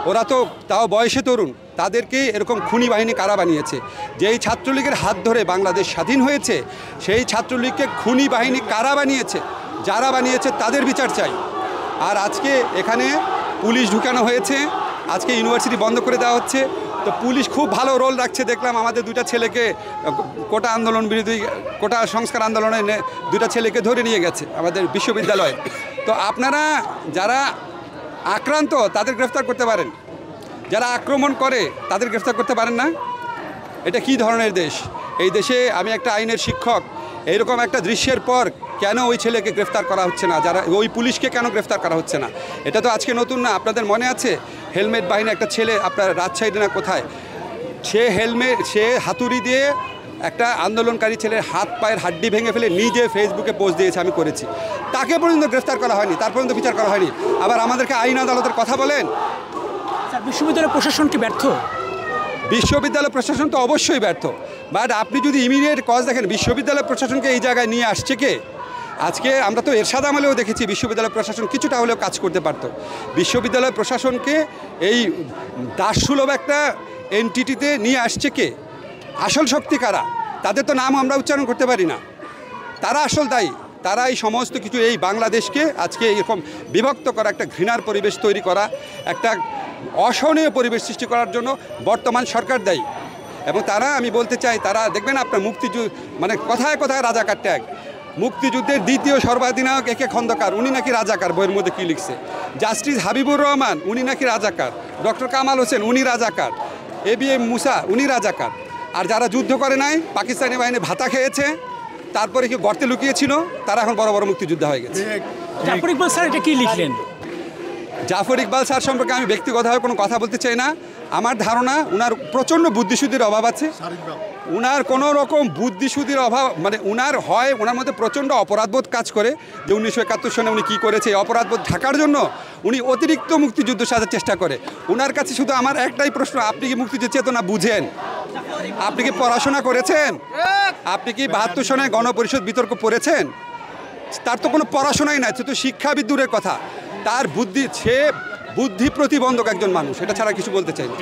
ওরা তো তাও বয়সে তরুণ, তাদেরকে এরকম খুনি বাহিনী কারা বানিয়েছে? যেই ছাত্রলীগের হাত ধরে বাংলাদেশ স্বাধীন হয়েছে, সেই ছাত্রলীগকে খুনি বাহিনী কারা বানিয়েছে? যারা বানিয়েছে তাদের বিচার চাই। আর আজকে এখানে পুলিশ ঢুকানো হয়েছে, আজকে ইউনিভার্সিটি বন্ধ করে দেওয়া হচ্ছে। তো পুলিশ খুব ভালো রোল রাখছে, দেখলাম আমাদের দুইটা ছেলেকে কোটা আন্দোলন বিরোধী, কোটা সংস্কার আন্দোলনে দুইটা ছেলেকে ধরে নিয়ে গেছে আমাদের বিশ্ববিদ্যালয়ে। তো আপনারা যারা আক্রান্ত তাদের গ্রেফতার করতে পারেন, যারা আক্রমণ করে তাদের গ্রেফতার করতে পারেন না? এটা কি ধরনের দেশ? এই দেশে আমি একটা আইনের শিক্ষক, এইরকম একটা দৃশ্যের পর কেন ওই ছেলেকে গ্রেফতার করা হচ্ছে না? যারা ওই পুলিশকে কেন গ্রেফতার করা হচ্ছে না? এটা তো আজকে নতুন না। আপনাদের মনে আছে হেলমেট বাহিনী একটা ছেলে আপনার রাজশাহীতে না কোথায়, সে হাতুড়ি দিয়ে একটা আন্দোলনকারী ছেলের হাত পায়ের হাড্ডি ভেঙে ফেলে নিজে ফেসবুকে পোস্ট দিয়েছে, আমি করেছি। তাকে পর্যন্ত গ্রেফতার করা হয়নি, তার পর্যন্ত বিচার করা হয়নি। আবার আমাদেরকে আইন আদালতের কথা বলেন। বিশ্ববিদ্যালয় প্রশাসন কি ব্যর্থ? বিশ্ববিদ্যালয় প্রশাসন তো অবশ্যই ব্যর্থ, বাট আপনি যদি ইমিডিয়েট কজ দেখেন, বিশ্ববিদ্যালয় প্রশাসনকে এই জায়গায় নিয়ে আসছে কে? আজকে আমরা তো এরশাদ আমলেও দেখেছি বিশ্ববিদ্যালয় প্রশাসন কিছুটা হলেও কাজ করতে পারতো। বিশ্ববিদ্যালয় প্রশাসনকে এই দাসসুলভ একটা এনটিটিতে নিয়ে আসছে কে? আসল শক্তি কারা? তাদের তো নাম আমরা উচ্চারণ করতে পারি না। তারা আসল দায়ী। তারা এই সমস্ত কিছু, এই বাংলাদেশকে আজকে এরকম বিভক্ত করা, একটা ঘৃণার পরিবেশ তৈরি করা, একটা অসহনীয় পরিবেশ সৃষ্টি করার জন্য বর্তমান সরকার দায়ী। এবং তারা, আমি বলতে চাই, তারা দেখবেন আপনার মানে কথায় কথায় রাজাকার ট্যাগ। মুক্তিযুদ্ধের দ্বিতীয় সর্বাধিনায়ক একে খন্দকার, উনি নাকি রাজাকার, বইয়ের মধ্যে কী লিখছে। জাস্টিস হাবিবুর রহমান, উনি নাকি রাজাকার। ডক্টর কামাল হোসেন, উনি রাজাকার। ABM মুসা, উনি রাজাকার। আর যারা যুদ্ধ করে নাই, পাকিস্তানি বাহিনী ভাতা খেয়েছে, তারপরে কি গর্তে লুকিয়েছিল, তারা এখন বড় বড় মুক্তিযোদ্ধা হয়ে গেছে। জাফর ইকবাল স্যার এটা কী লিখলেন? জাফর ইকবাল স্যার সম্পর্কে আমি ব্যক্তিগতভাবে কোনো কথা বলতে চাই না। আমার ধারণা উনার প্রচণ্ড বুদ্ধিশুদ্ধির অভাব আছে। উনার কোনো রকম বুদ্ধিশুদ্ধির অভাব, মানে উনার মধ্যে প্রচণ্ড অপরাধবোধ কাজ করে, যে 1971 সনে উনি কী করেছে, এই অপরাধবোধ ঢাকার জন্য উনি অতিরিক্ত মুক্তিযুদ্ধ সাজার চেষ্টা করে। উনার কাছে শুধু আমার একটাই প্রশ্ন, আপনি কি মুক্তিযুদ্ধ চেতনা বুঝেন? আপনি কি পড়াশোনা করেছেন? আপনি কি 72 সনে গণপরিষদ বিতর্ক পড়েছেন? তার তো কোনো পড়াশোনাই নাই, সে তো শিক্ষাবিদ দূরের কথা। তার বুদ্ধি, সে বুদ্ধি প্রতিবন্ধক একজন মানুষ, এটা ছাড়া কিছু বলতে চাই না।